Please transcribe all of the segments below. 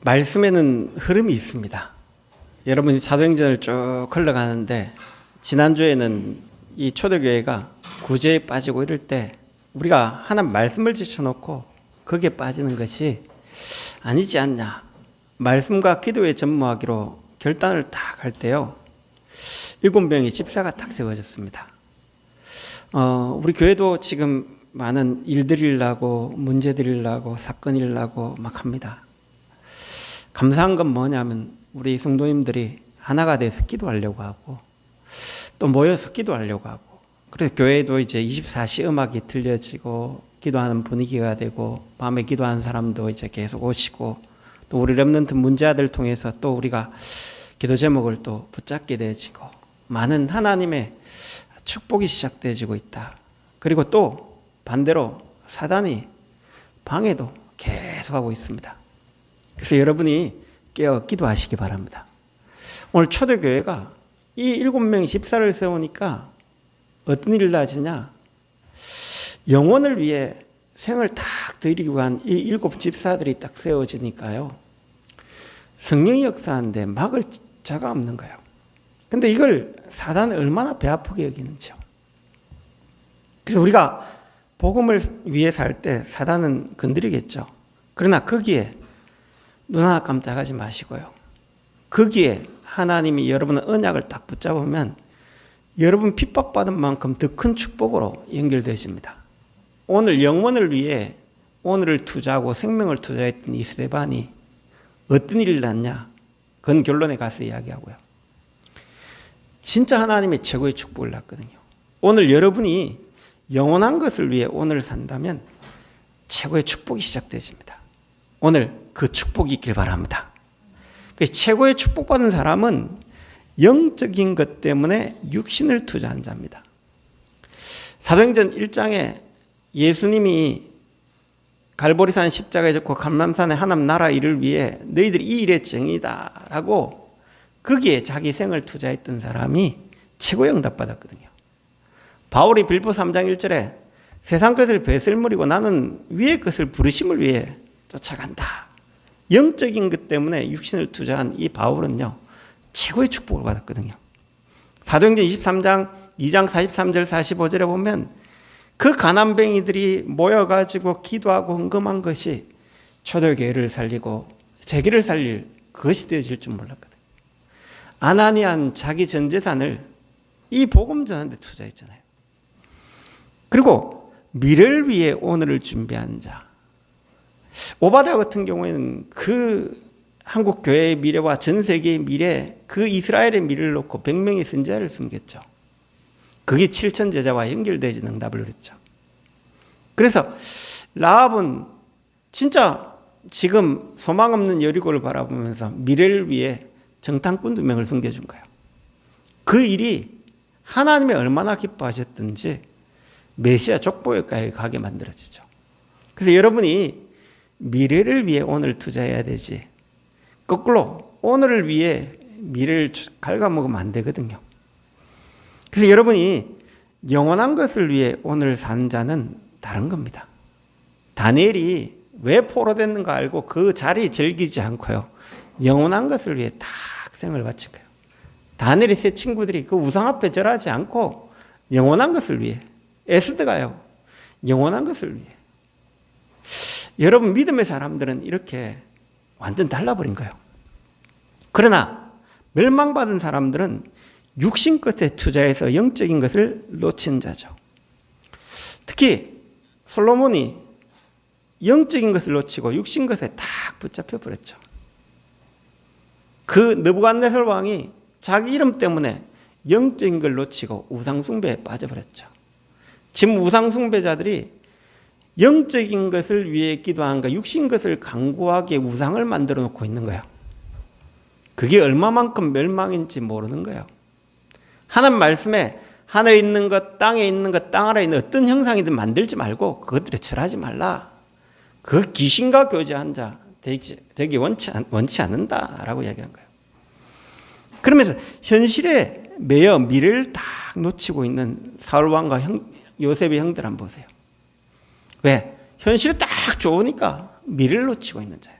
말씀에는 흐름이 있습니다. 여러분이 사도행전을 쭉 흘러가는데 지난주에는 이 초대교회가 구제에 빠지고 이럴 때 우리가 하나님 말씀을 제쳐놓고 거기에 빠지는 것이 아니지 않냐. 말씀과 기도에 전무하기로 결단을 딱 할 때요. 7명의 집사가 딱 세워졌습니다. 우리 교회도 지금 많은 일들이 일어나고 문제들이 일어나고 사건이 일어나고 막 합니다. 감사한 건 뭐냐면 우리 성도님들이 하나가 돼서 기도하려고 하고 또 모여서 기도하려고 하고 그래서 교회도 이제 24시 음악이 들려지고 기도하는 분위기가 되고 밤에 기도하는 사람도 이제 계속 오시고 또 우리 렘넌트 문제아들 통해서 또 우리가 기도 제목을 또 붙잡게 되어지고 많은 하나님의 축복이 시작되어지고 있다. 그리고 또 반대로 사단이 방해도 계속하고 있습니다. 그래서 여러분이 깨어 기도하시기 바랍니다. 오늘 초대교회가 이 7명의 집사를 세우니까 어떤 일이 일어나지냐. 영혼을 위해 생을 딱 드리고 한 이 7 집사들이 딱 세워지니까요. 성령이 역사하는데 막을 자가 없는 거예요. 근데 이걸 사단이 얼마나 배 아프게 여기는지요. 그래서 우리가 복음을 위해 살 때 사단은 건드리겠죠. 그러나 거기에 눈 하나 깜짝하지 마시고요. 거기에 하나님이 여러분의 언약을 딱 붙잡으면 여러분 핍박받은 만큼 더 큰 축복으로 연결되십니다. 오늘 영혼을 위해 오늘을 투자하고 생명을 투자했던 이 스데반이 어떤 일이 났냐? 그건 결론에 가서 이야기하고요. 진짜 하나님의 최고의 축복을 났거든요. 오늘 여러분이 영원한 것을 위해 오늘을 산다면 최고의 축복이 시작되십니다. 오늘 그 축복이 있길 바랍니다. 최고의 축복받은 사람은 영적인 것 때문에 육신을 투자한 자입니다. 사도행전 1장에 예수님이 갈보리산 십자가에 졌고 감람산의 하나님 나라 일을 위해 너희들이 이 일의 정의다 라고 거기에 자기 생을 투자했던 사람이 최고의 응답받았거든요. 바울이 빌보 3장 1절에 세상 것을 배설물이고 나는 위의 것을 부르심을 위해 쫓아간다. 영적인 것 때문에 육신을 투자한 이 바울은요. 최고의 축복을 받았거든요. 사도행전 23장 2장 43절 45절에 보면 그 가난뱅이들이 모여가지고 기도하고 헌금한 것이 초대교회를 살리고 세계를 살릴 그것이 되어질 줄 몰랐거든요. 아나니아는 자기 전 재산을 이 복음 전하는 데 투자했잖아요. 그리고 미래를 위해 오늘을 준비한 자. 오바댜 같은 경우에는 그 한국 교회의 미래와 전 세계의 미래, 그 이스라엘의 미래를 놓고 100명의 선지자를 숨겼죠. 그게 7천 제자와 연결되지 응답을 그랬죠. 그래서 라합은 진짜 지금 소망 없는 여리고를 바라보면서 미래를 위해 정탐꾼 2명을 숨겨준 거예요. 그 일이 하나님이 얼마나 기뻐하셨든지 메시아 족보에까지 가게 만들어지죠. 그래서 여러분이 미래를 위해 오늘 투자해야 되지 거꾸로 오늘을 위해 미래를 갉아먹으면 안 되거든요. 그래서 여러분이 영원한 것을 위해 오늘 산 자는 다른 겁니다. 다니엘이 왜 포로됐는가 알고 그 자리 즐기지 않고요. 영원한 것을 위해 딱 생을 바친 거예요. 다니엘의 세 친구들이 그 우상 앞에 절하지 않고 영원한 것을 위해 에스더가요. 영원한 것을 위해. 여러분 믿음의 사람들은 이렇게 완전 달라버린 거예요. 그러나 멸망받은 사람들은 육신 것에 투자해서 영적인 것을 놓친 자죠. 특히 솔로몬이 영적인 것을 놓치고 육신 것에 딱 붙잡혀 버렸죠. 그 느부갓네살 왕이 자기 이름 때문에 영적인 걸 놓치고 우상숭배에 빠져버렸죠. 지금 우상숭배자들이 영적인 것을 위해 기도한가 육신 것을 강구하게 우상을 만들어 놓고 있는 거예요. 그게 얼마만큼 멸망인지 모르는 거예요. 하나님 말씀에 하늘에 있는 것, 땅에 있는 것, 땅 아래에 있는 어떤 형상이든 만들지 말고 그것들에 절하지 말라. 그 귀신과 교제한 자 되기 원치 않는다라고 이야기한 거예요. 그러면서 현실에 매여 미래를 딱 놓치고 있는 사울왕과 요셉의 형들 한번 보세요. 왜? 현실이 딱 좋으니까 미래를 놓치고 있는 자예요.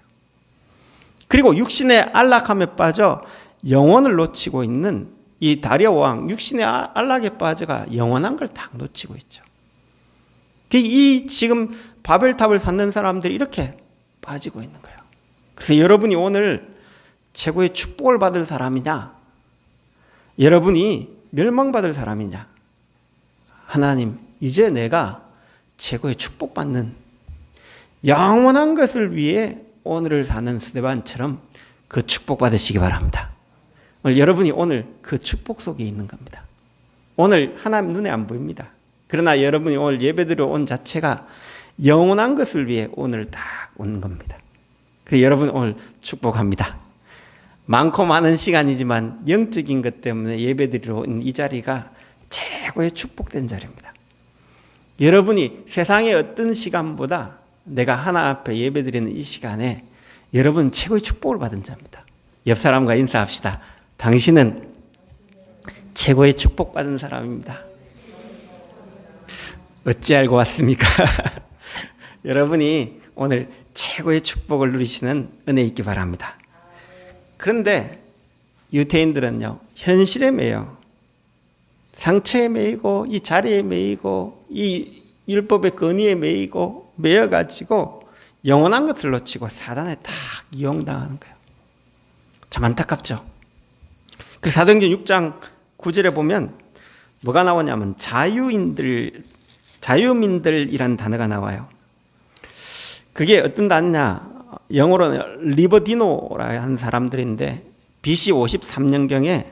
그리고 육신의 안락함에 빠져 영혼을 놓치고 있는 이 다리아 왕, 육신의 안락에 빠져가 영원한 걸 딱 놓치고 있죠. 이 지금 바벨탑을 쌓는 사람들이 이렇게 빠지고 있는 거예요. 그래서 여러분이 오늘 최고의 축복을 받을 사람이냐, 여러분이 멸망받을 사람이냐, 하나님, 이제 내가 최고의 축복받는 영원한 것을 위해 오늘을 사는 스데반처럼 그 축복받으시기 바랍니다. 여러분이 오늘 그 축복 속에 있는 겁니다. 오늘 하나님 눈에 안 보입니다. 그러나 여러분이 오늘 예배드려 온 자체가 영원한 것을 위해 오늘 딱 온 겁니다. 그래서 여러분 오늘 축복합니다. 많고 많은 시간이지만 영적인 것 때문에 예배드리러 온 이 자리가 최고의 축복된 자리입니다. 여러분이 세상의 어떤 시간보다 내가 하나 앞에 예배드리는 이 시간에 여러분 최고의 축복을 받은 자입니다. 옆 사람과 인사합시다. 당신은 최고의 축복받은 사람입니다. 어찌 알고 왔습니까? 여러분이 오늘 최고의 축복을 누리시는 은혜 있기 바랍니다. 그런데 유대인들은요, 현실에 매여 상처에 매이고 이 자리에 매이고 이 율법의 권위에 매이고 매여가지고 영원한 것을 놓치고 사단에 딱 이용당하는 거예요. 참 안타깝죠. 그래서 사도행전 6장 9절에 보면 뭐가 나오냐면 자유민들이란 단어가 나와요. 그게 어떤 단어냐? 영어로는 리버디노라 하는 사람들인데 BC 53년경에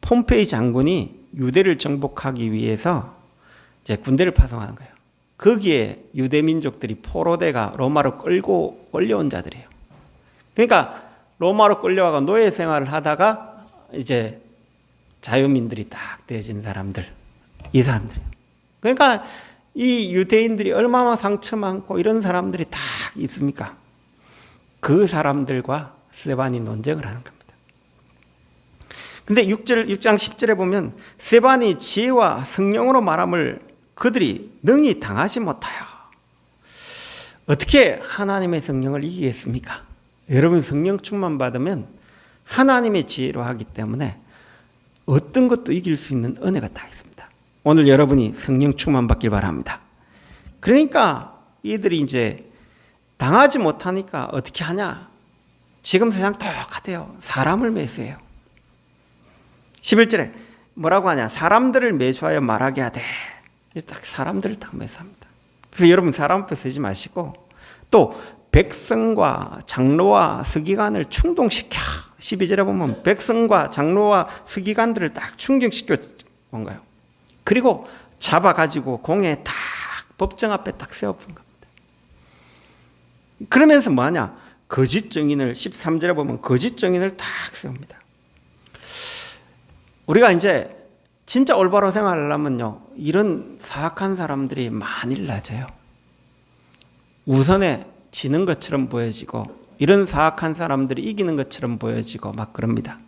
폼페이 장군이 유대를 정복하기 위해서 이제 군대를 파송하는 거예요. 거기에 유대 민족들이 포로대가 로마로 끌고 끌려온 자들이에요. 그러니까 로마로 끌려와가 노예 생활을 하다가 이제 자유민들이 딱 되어진 사람들, 이 사람들이에요. 그러니까 이 유대인들이 얼마나 상처 많고 이런 사람들이 다 있습니까? 그 사람들과 스데반이 논쟁을 하는 겁니다. 근데 6장 10절에 보면 스데반이 지혜와 성령으로 말함을 그들이 능히 당하지 못하여. 어떻게 하나님의 성령을 이기겠습니까? 여러분 성령 충만 받으면 하나님의 지혜로 하기 때문에 어떤 것도 이길 수 있는 은혜가 다 있습니다. 오늘 여러분이 성령 충만 받길 바랍니다. 그러니까 이들이 이제 당하지 못하니까 어떻게 하냐? 지금 세상 똑같아요. 사람을 매수해요. 11절에 뭐라고 하냐? 사람들을 매수하여 말하게 하되. 딱 사람들을 딱 매수합니다. 그래서 여러분 사람 앞에 서지 마시고 또 백성과 장로와 서기관을 충동시켜. 12절에 보면 백성과 장로와 서기관들을 딱 충동시켜 뭔가요? 그리고 잡아가지고 공에 딱 법정 앞에 딱 세워본 겁니다. 그러면서 뭐하냐? 거짓 증인을 13절에 보면 거짓 증인을 딱 세웁니다. 우리가 이제 진짜 올바로 생활하려면요, 이런 사악한 사람들이 많이 낮아요. 우선에 지는 것처럼 보여지고 이런 사악한 사람들이 이기는 것처럼 보여지고 막 그럽니다.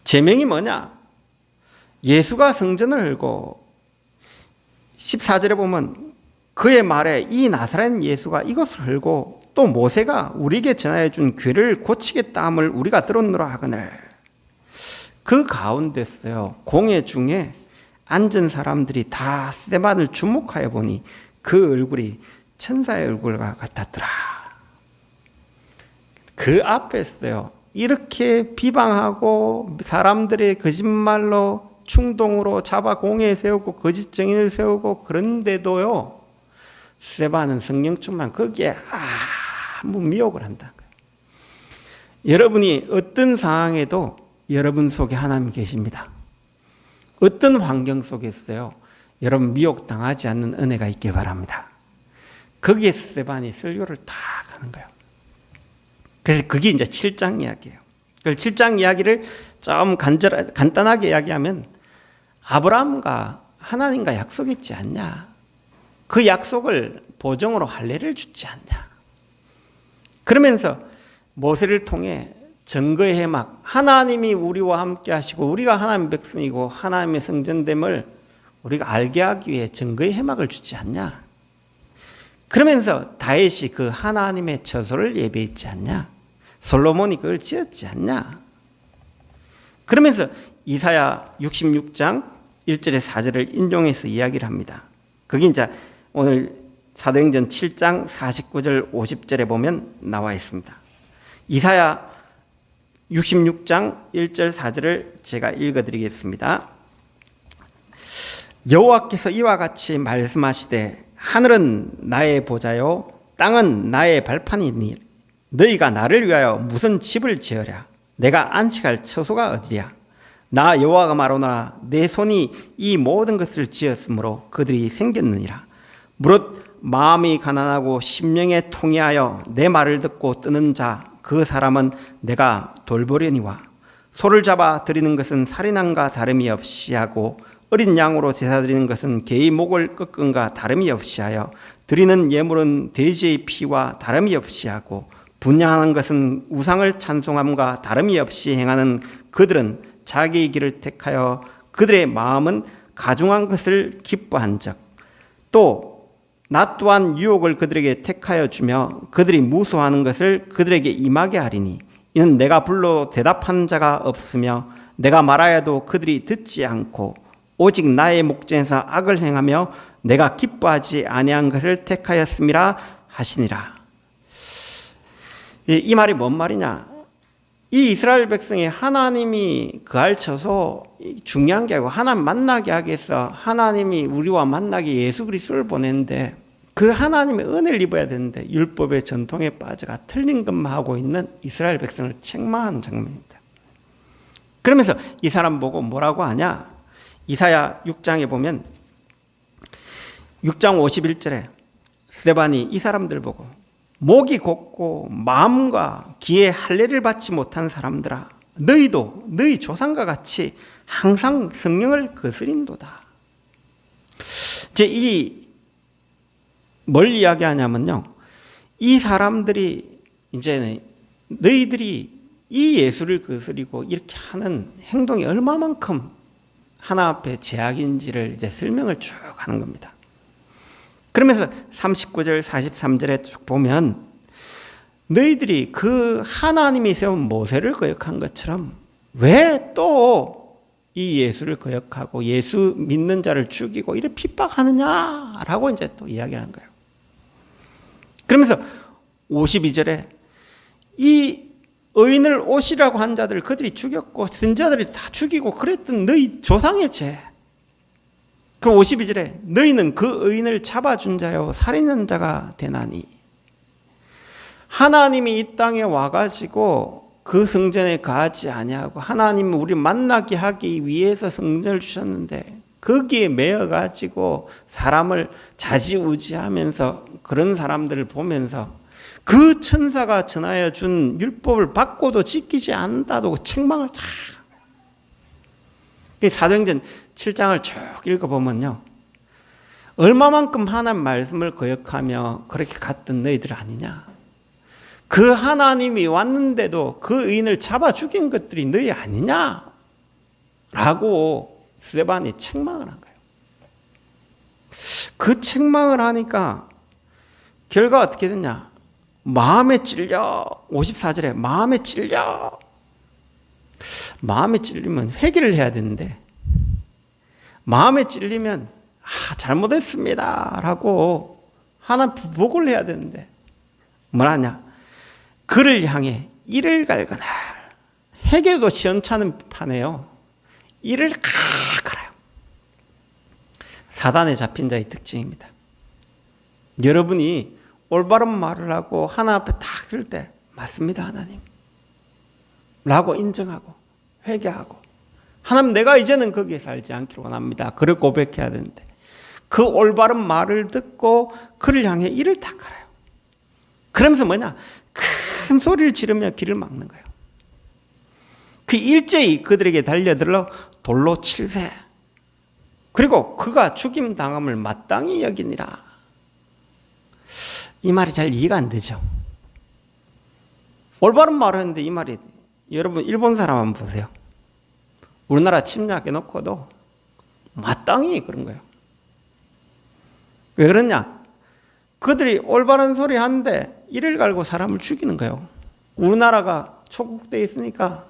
제명이 뭐냐? 예수가 성전을 헐고 14절에 보면 그의 말에 이 나사렛 예수가 이것을 헐고 또 모세가 우리에게 전하여 준 괴를 고치겠다 함을 우리가 들었노라 하거늘. 그 가운데서요, 공회 중에 앉은 사람들이 다 스데반을 주목하여 보니 그 얼굴이 천사의 얼굴과 같았더라. 그 앞에서요, 이렇게 비방하고 사람들의 거짓말로 충동으로 잡아 공회에 세우고 거짓 증인을 세우고 그런데도요, 스데반은 성령 충만 거기에 아무 미혹을 한다는 거예요. 여러분이 어떤 상황에도 여러분 속에 하나님이 계십니다. 어떤 환경 속에서요, 여러분 미혹당하지 않는 은혜가 있길 바랍니다. 거기에 스데반이 설교를 다 하는 거예요. 그래서 그게 이제 7장 이야기예요. 7장 이야기를 좀 간단하게 이야기하면 아브라함과 하나님과 약속했지 않냐? 그 약속을 보정으로 할례를 주지 않냐? 그러면서 모세를 통해 증거의 해막, 하나님이 우리와 함께 하시고 우리가 하나님의 백성이고 하나님의 성전됨을 우리가 알게 하기 위해 증거의 해막을 주지 않냐? 그러면서 다윗이 그 하나님의 처소를 예배했지 않냐? 솔로몬이 그걸 지었지 않냐. 그러면서 이사야 66장 1절에 4절을 인용해서 이야기를 합니다. 그게 이제 오늘 사도행전 7장 49절 50절에 보면 나와 있습니다. 이사야 66장 1절 4절을 제가 읽어드리겠습니다. 여호와께서 이와 같이 말씀하시되 하늘은 나의 보좌요 땅은 나의 발판이니 너희가 나를 위하여 무슨 집을 지으랴. 내가 안식할 처소가 어디랴. 나 여호와가 말하노라. 내 손이 이 모든 것을 지었으므로 그들이 생겼느니라. 무릇 마음이 가난하고 심령에 통회하여 내 말을 듣고 뜨는 자 그 사람은 내가 돌보려니와 소를 잡아 드리는 것은 살인함과 다름이 없이 하고 어린 양으로 제사 드리는 것은 개의 목을 꺾음과 다름이 없이 하여 드리는 예물은 돼지의 피와 다름이 없이 하고 분향하는 것은 우상을 찬송함과 다름이 없이 행하는 그들은 자기의 길을 택하여 그들의 마음은 가중한 것을 기뻐한즉 또 나 또한 유혹을 그들에게 택하여 주며 그들이 무수하는 것을 그들에게 임하게 하리니 이는 내가 불러 대답하는 자가 없으며 내가 말하여도 그들이 듣지 않고 오직 나의 목전에서 악을 행하며 내가 기뻐하지 아니한 것을 택하였음이라 하시니라. 이 말이 뭔 말이냐? 이 이스라엘 백성이 하나님이 그할 쳐서 중요한 게 아니고 하나님 만나게 하기 위해서 하나님이 우리와 만나게 예수 그리스도를 보냈는데 그 하나님의 은혜를 입어야 되는데 율법의 전통에 빠져가 틀린 것만 하고 있는 이스라엘 백성을 책망하는 장면입니다. 그러면서 이 사람 보고 뭐라고 하냐? 이사야 6장에 보면 6장 51절에 스데반이 이 사람들 보고 목이 곧고 마음과 귀에 할례를 받지 못한 사람들아 너희도 너희 조상과 같이 항상 성령을 거스린도다. 이제 뭘 이야기하냐면요. 이 사람들이 이제 너희들이 이 예수를 거스리고 이렇게 하는 행동이 얼마만큼 하나 앞에 제약인지를 이제 설명을 쭉 하는 겁니다. 그러면서 39절 43절에 쭉 보면 너희들이 그 하나님이 세운 모세를 거역한 것처럼 왜 또 이 예수를 거역하고 예수 믿는 자를 죽이고 이렇게 핍박하느냐라고 이제 또 이야기하는 거예요. 그러면서 52절에 이 의인을 오시라고 한 자들 그들이 죽였고 선자들이 다 죽이고 그랬던 너희 조상의 죄. 그리고 52절에 너희는 그 의인을 잡아준 자요 살인한 자가 되나니 하나님이 이 땅에 와가지고 그 성전에 가지 아니하고 하나님은 우리 만나게 하기 위해서 성전을 주셨는데 거기에 매여가지고 사람을 좌지우지하면서 그런 사람들을 보면서 그 천사가 전하여 준 율법을 받고도 지키지 않는다고 책망을 쫙. 사도행전 7장을 쭉 읽어보면요. 얼마만큼 하나님 말씀을 거역하며 그렇게 갔던 너희들 아니냐. 그 하나님이 왔는데도 그 의인을 잡아 죽인 것들이 너희 아니냐. 라고 스데반이 책망을 한 거예요. 그 책망을 하니까 결과가 어떻게 됐냐. 마음에 찔려. 54절에 마음에 찔려. 마음에 찔리면 회개를 해야 되는데 마음에 찔리면 잘못했습니다 라고 하나님 부복을 해야 되는데 뭐라냐. 그를 향해 이를 갈거나 회개도 시원찮은 판에요. 이를 갈아요. 사단에 잡힌 자의 특징입니다. 여러분이 올바른 말을 하고 하나 앞에 딱 쓸 때 맞습니다 하나님 라고 인정하고 회개하고 하나님 내가 이제는 거기에 살지 않기를 원합니다. 그를 고백해야 되는데 그 올바른 말을 듣고 그를 향해 이를 딱 갈아요. 그러면서 뭐냐 큰 소리를 지르며 길을 막는 거예요. 그 일제히 그들에게 달려들어 돌로 칠세. 그리고 그가 죽임 당함을 마땅히 여기니라. 이 말이 잘 이해가 안 되죠. 올바른 말을 했는데 이 말이 여러분 일본 사람 한번 보세요. 우리나라 침략해 놓고도 마땅히 그런 거예요. 왜 그러냐? 그들이 올바른 소리 하는데 이를 갈고 사람을 죽이는 거예요. 우리나라가 초국되어 있으니까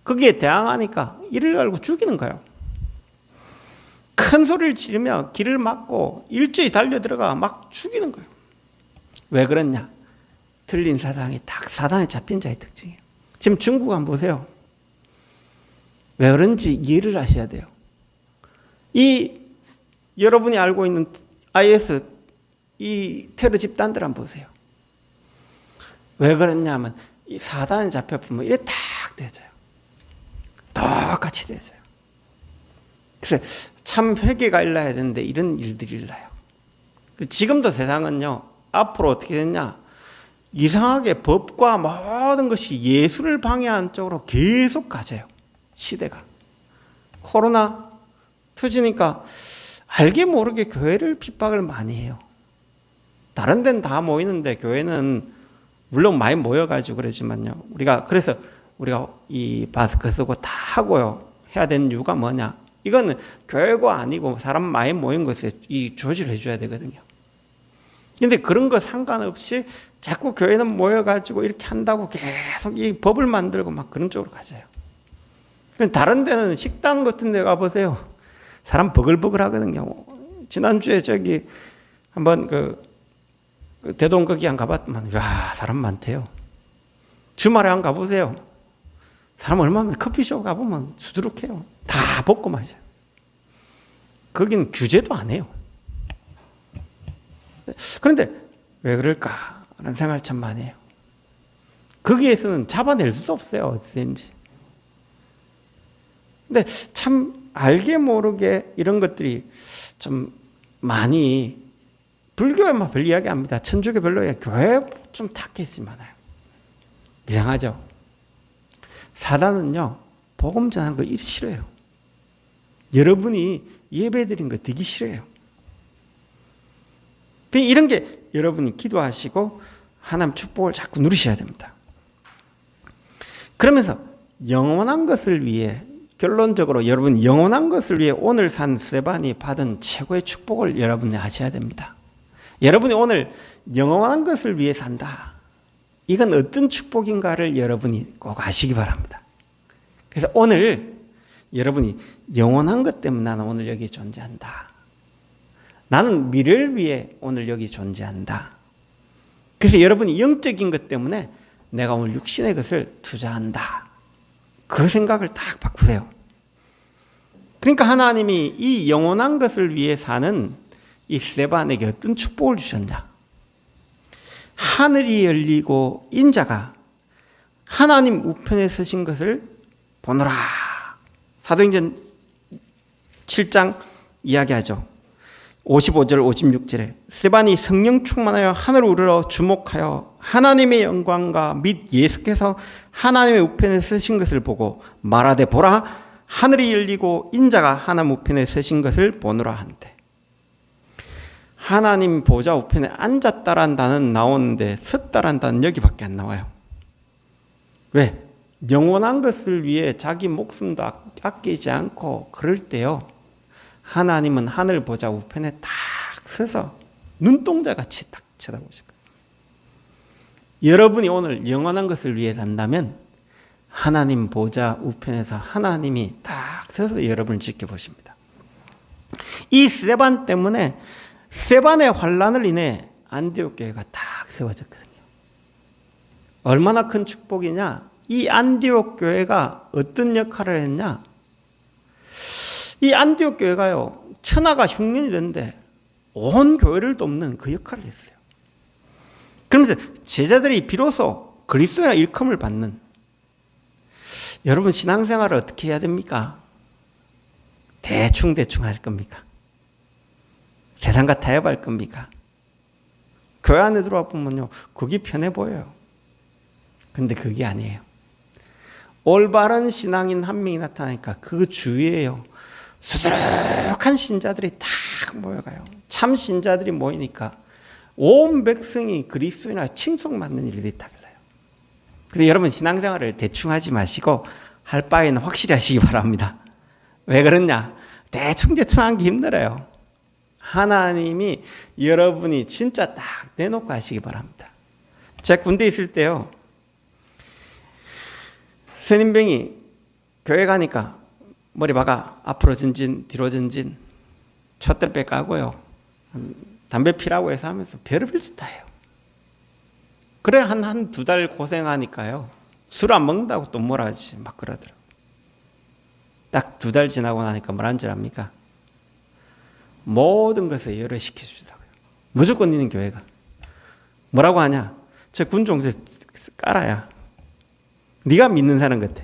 거기에 대항하니까 이를 갈고 죽이는 거예요. 큰 소리를 지르며 길을 막고 일제히 달려들어가 막 죽이는 거예요. 왜 그러냐? 틀린 사상이 딱 사단에 잡힌 자의 특징이에요. 지금 중국 한번 보세요. 왜 그런지 이해를 하셔야 돼요. 이 여러분이 알고 있는 IS 이 테러 집단들 한번 보세요. 왜 그러냐면 이 사단에 잡혀보면 이래 딱 되어져요. 똑같이 되어져요. 그래서 참 회개가 일어나야 되는데 이런 일들이 일어나요. 지금도 세상은요, 앞으로 어떻게 됐냐? 이상하게 법과 모든 것이 예술을 방해하는 쪽으로 계속 가져요. 시대가. 코로나 터지니까 알게 모르게 교회를 핍박을 많이 해요. 다른 데는 다 모이는데 교회는 물론 많이 모여가지고 그러지만요. 그래서 우리가 이 마스크 쓰고 다 하고요. 해야 되는 이유가 뭐냐? 이거는 교회가 아니고 사람 많이 모인 것에 이 조치를 해줘야 되거든요. 근데 그런 거 상관없이 자꾸 교회는 모여가지고 이렇게 한다고 계속 이 법을 만들고 막 그런 쪽으로 가져요. 다른 데는 식당 같은 데 가보세요. 사람 버글버글 하거든요. 지난주에 저기 한번 그 대동거기 한 가봤더만, 야, 사람 많대요. 주말에 한 가보세요. 사람 얼마나 커피숍 가보면 수두룩해요. 다 벗고 마셔요. 거기는 규제도 안 해요. 그런데 왜 그럴까? 라는 생각을 참 많이 해요. 거기에서는 잡아낼 수도 없어요. 어디든지. 근데 참 알게 모르게 이런 것들이 좀 많이 불교에만 별 이야기 합니다. 천주교 별로 교회 좀 탁해있지 많아요. 이상하죠? 사단은요, 복음 전하는 거 싫어요. 여러분이 예배드린 거 되게 싫어요. 이런 게 여러분이 기도하시고 하나님 축복을 자꾸 누리셔야 됩니다. 그러면서 영원한 것을 위해, 결론적으로 여러분 영원한 것을 위해 오늘 산 스데반이 받은 최고의 축복을 여러분이 하셔야 됩니다. 여러분이 오늘 영원한 것을 위해 산다. 이건 어떤 축복인가를 여러분이 꼭 아시기 바랍니다. 그래서 오늘 여러분이 영원한 것 때문에 나는 오늘 여기 존재한다. 나는 미래를 위해 오늘 여기 존재한다. 그래서 여러분이 영적인 것 때문에 내가 오늘 육신의 것을 투자한다. 그 생각을 딱 바꾸세요. 그러니까 하나님이 이 영원한 것을 위해 사는 이 스데반에게 어떤 축복을 주셨냐? 하늘이 열리고 인자가 하나님 우편에 서신 것을 보노라. 사도행전 7장 이야기하죠. 55절 56절에 스데반이 성령 충만하여 하늘을 우러러 주목하여 하나님의 영광과 및 예수께서 하나님의 우편에 서신 것을 보고 말하되 보라 하늘이 열리고 인자가 하나님 우편에 서신 것을 보노라 한대. 하나님 보좌 우편에 앉았다란 단어는 나오는데 섰다란 단어는 여기밖에 안 나와요. 왜? 영원한 것을 위해 자기 목숨도 아끼지 않고 그럴 때요, 하나님은 하늘 보좌 우편에 딱 서서 눈동자같이 딱 쳐다보실 거예요. 여러분이 오늘 영원한 것을 위해 산다면 하나님 보좌 우편에서 하나님이 딱 서서 여러분을 지켜보십니다. 이 스데반 때문에 스데반의 환란을 인해 안디옥 교회가 딱 세워졌거든요. 얼마나 큰 축복이냐? 이 안디옥 교회가 어떤 역할을 했냐? 이 안디옥 교회가요, 천하가 흉년이 됐는데 온 교회를 돕는 그 역할을 했어요. 그러면서 제자들이 비로소 그리스도의 일컬음을 받는, 여러분 신앙생활을 어떻게 해야 됩니까? 대충 할 겁니까? 세상과 타협할 겁니까? 교회 안에 들어와 보면요, 그게 편해 보여요. 근데 그게 아니에요. 올바른 신앙인 한 명이 나타나니까 그 주위에요, 수두룩한 신자들이 딱 모여가요. 참 신자들이 모이니까 온 백성이 그리스도인으로 칭송받는 일이 딱 일어나요. 그래서 여러분 신앙생활을 대충 하지 마시고 할 바에는 확실히 하시기 바랍니다. 왜 그러냐? 대충 하기 힘들어요. 하나님이 여러분이 진짜 딱 내놓고 하시기 바랍니다. 제가 군대에 있을 때요, 선임병이 교회 가니까 머리 박아 앞으로 전진 뒤로 전진 촛대빼 까고요. 담배 피라고 해서 하면서 별의별 짓 다 해요. 그래 한 두 달 고생하니까요. 술 안 먹는다고 또 뭐라 하지 막 그러더라고요. 딱 두 달 지나고 나니까 뭐라는 줄 압니까? 모든 것을 열애시켜 주더라고요. 무조건 있는 교회가. 뭐라고 하냐? 저 군종세 깔아야 네가 믿는 사람 같아.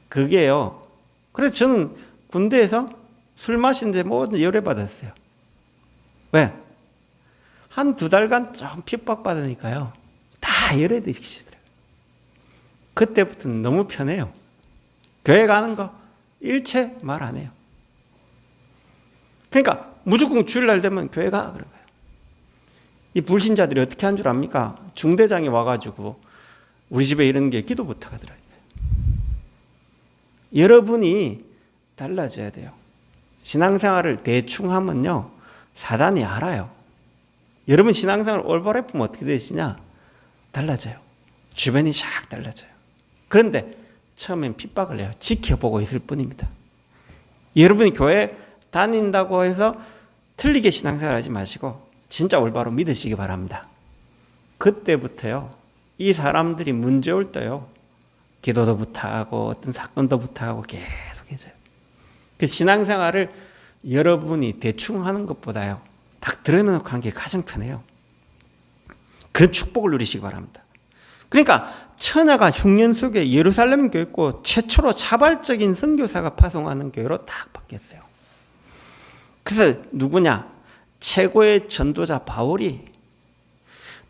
그게요. 그래서 저는 군대에서 술 마시는데 모든 열애받았어요. 왜? 한 두 달간 좀 핍박받으니까요. 다 열애시키시더라고요. 그때부터는 너무 편해요. 교회 가는 거 일체 말 안 해요. 그러니까 무조건 주일날 되면 교회 가 그런 거예요. 이 불신자들이 어떻게 한 줄 압니까? 중대장이 와가지고 우리 집에 이런 게 기도 부탁하더라고요. 여러분이 달라져야 돼요. 신앙생활을 대충 하면요 사단이 알아요. 여러분 신앙생활 올바르게 보면 어떻게 되시냐? 달라져요. 주변이 샥 달라져요. 그런데 처음엔 핍박을 해요. 지켜보고 있을 뿐입니다. 여러분이 교회 다닌다고 해서 틀리게 신앙생활 하지 마시고 진짜 올바로 믿으시기 바랍니다. 그때부터요 이 사람들이 문제 올 때요 기도도 부탁하고 어떤 사건도 부탁하고 계속해져요. 그 신앙생활을 여러분이 대충 하는 것보다요 딱 들여놓고 하는 게 가장 편해요. 그 축복을 누리시기 바랍니다. 그러니까 처녀가 흉년 속에 예루살렘 교회 있고 최초로 자발적인 선교사가 파송하는 교회로 딱 바뀌었어요. 그래서 누구냐? 최고의 전도자 바울이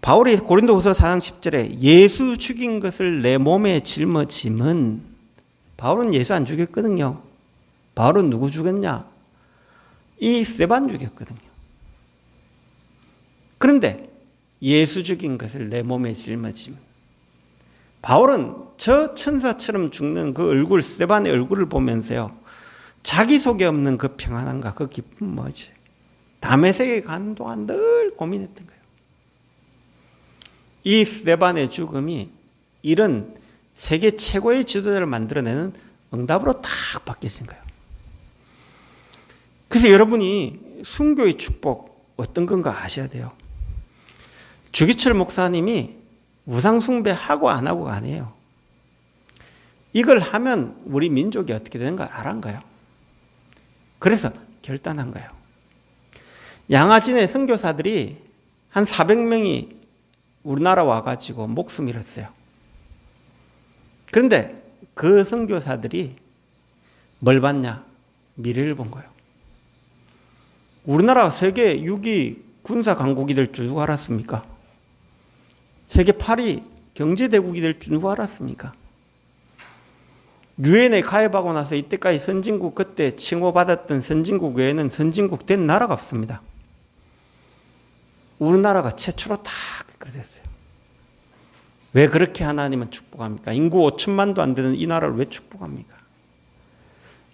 고린도후서 4장 10절에 예수 죽인 것을 내 몸에 짊어짐은 바울은 예수 안 죽였거든요. 바울은 누구 죽였냐? 이 스데반 죽였거든요. 그런데 예수 죽인 것을 내 몸에 짊어짐은 바울은 저 천사처럼 죽는 그 얼굴 스데반의 얼굴을 보면서요 자기 속에 없는 그 평안함과 그 기쁨 뭐지? 다메섹에 가는 동안 늘 고민했던 거예요. 이 스데반의 죽음이 이런 세계 최고의 지도자를 만들어내는 응답으로 딱 바뀌어진 거예요. 그래서 여러분이 순교의 축복 어떤 건가 아셔야 돼요. 주기철 목사님이 우상 숭배하고 안 하고가 아니에요. 이걸 하면 우리 민족이 어떻게 되는 걸 알은 거예요. 그래서 결단한 거예요. 양아진의 선교사들이 한 400명이 우리나라 와가지고 목숨 잃었어요. 그런데 그 선교사들이 뭘 봤냐? 미래를 본 거예요. 우리나라가 세계 6위 군사 강국이 될 줄 누가 알았습니까? 세계 8위 경제대국이 될 줄 누가 알았습니까? 유엔에 가입하고 나서 이때까지 선진국 그때 칭호받았던 선진국 외에는 선진국 된 나라가 없습니다. 우리나라가 최초로 딱 그렇게 됐어요. 왜 그렇게 하나님은 축복합니까? 인구 5천만도 안 되는 이 나라를 왜 축복합니까?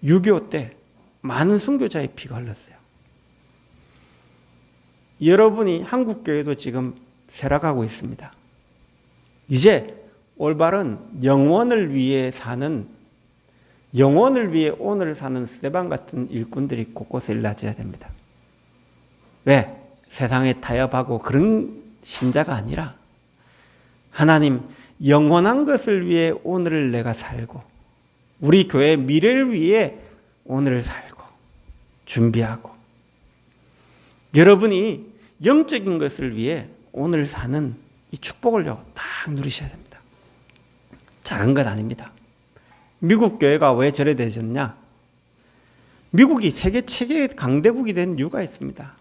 6.25 때 많은 선교자의 피가 흘렀어요. 여러분이 한국교회도 지금 쇠락하고 있습니다. 이제 올바른 영원을 위해 사는, 영원을 위해 오늘을 사는 스데반 같은 일꾼들이 곳곳에 일어나줘야 됩니다. 왜? 세상에 타협하고 그런 신자가 아니라 하나님 영원한 것을 위해 오늘을 내가 살고 우리 교회 미래를 위해 오늘을 살고 준비하고 여러분이 영적인 것을 위해 오늘 사는 이 축복을요 딱 누리셔야 됩니다. 작은 것 아닙니다. 미국 교회가 왜 저래 되셨냐? 미국이 세계 최고의 강대국이 된 이유가 있습니다.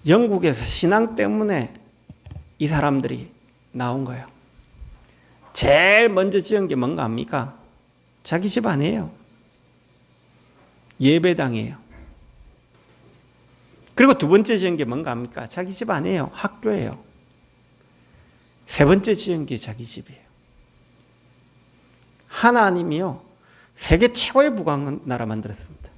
영국에서 신앙 때문에 이 사람들이 나온 거예요. 제일 먼저 지은 게 뭔가 압니까? 자기 집 아니에요. 예배당이에요. 그리고 두 번째 지은 게 뭔가 압니까? 자기 집 아니에요. 학교예요. 세 번째 지은 게 자기 집이에요. 하나님이요 세계 최고의 부강 나라 만들었습니다.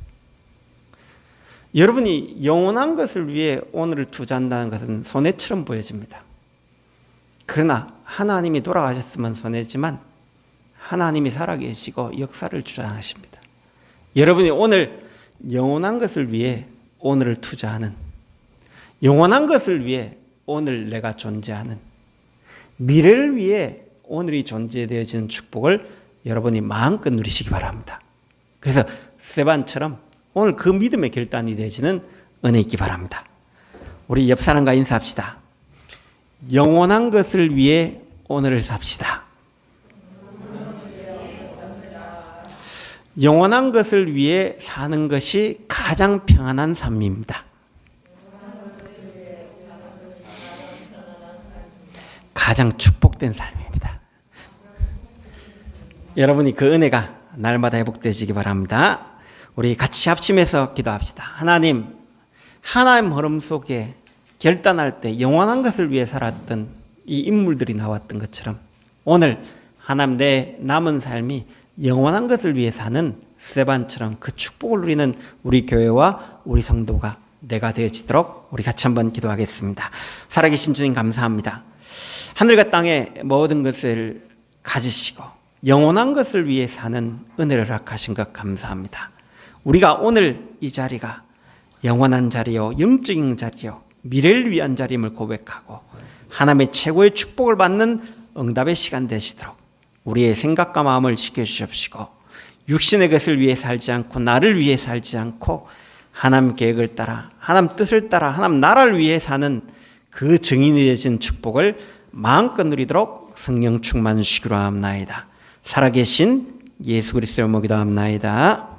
여러분이 영원한 것을 위해 오늘을 투자한다는 것은 손해처럼 보여집니다. 그러나 하나님이 돌아가셨으면 손해지만 하나님이 살아계시고 역사를 주장하십니다. 여러분이 오늘 영원한 것을 위해 오늘을 투자하는, 영원한 것을 위해 오늘 내가 존재하는, 미래를 위해 오늘이 존재되어지는 축복을 여러분이 마음껏 누리시기 바랍니다. 그래서 스데반처럼 오늘 그 믿음의 결단이 되어지는 은혜 있기 바랍니다. 우리 옆 사람과 인사합시다. 영원한 것을 위해 오늘을 삽시다. 영원한 것을 위해 사는 것이 가장 평안한 삶입니다. 가장 축복된 삶입니다. 여러분이 그 은혜가 날마다 회복되시기 바랍니다. 우리 같이 합심해서 기도합시다. 하나님 흐름 속에 결단할 때 영원한 것을 위해 살았던 이 인물들이 나왔던 것처럼 오늘 하나님 내 남은 삶이 영원한 것을 위해 사는 스데반처럼 그 축복을 누리는 우리 교회와 우리 성도가 내가 되어지도록 우리 같이 한번 기도하겠습니다. 살아계신 주님 감사합니다. 하늘과 땅의 모든 것을 가지시고 영원한 것을 위해 사는 은혜를 허락하신 것 감사합니다. 우리가 오늘 이 자리가 영원한 자리요, 영적인 자리요, 미래를 위한 자리임을 고백하고 하나님의 최고의 축복을 받는 응답의 시간 되시도록 우리의 생각과 마음을 지켜주십시고 육신의 것을 위해 살지 않고 나를 위해 살지 않고 하나님 계획을 따라 하나님 뜻을 따라 하나님 나라를 위해 사는 그 증인이 되신 축복을 마음껏 누리도록 성령 충만 주시기로 합나이다. 살아계신 예수 그리스도의 이름으로 기도합나이다.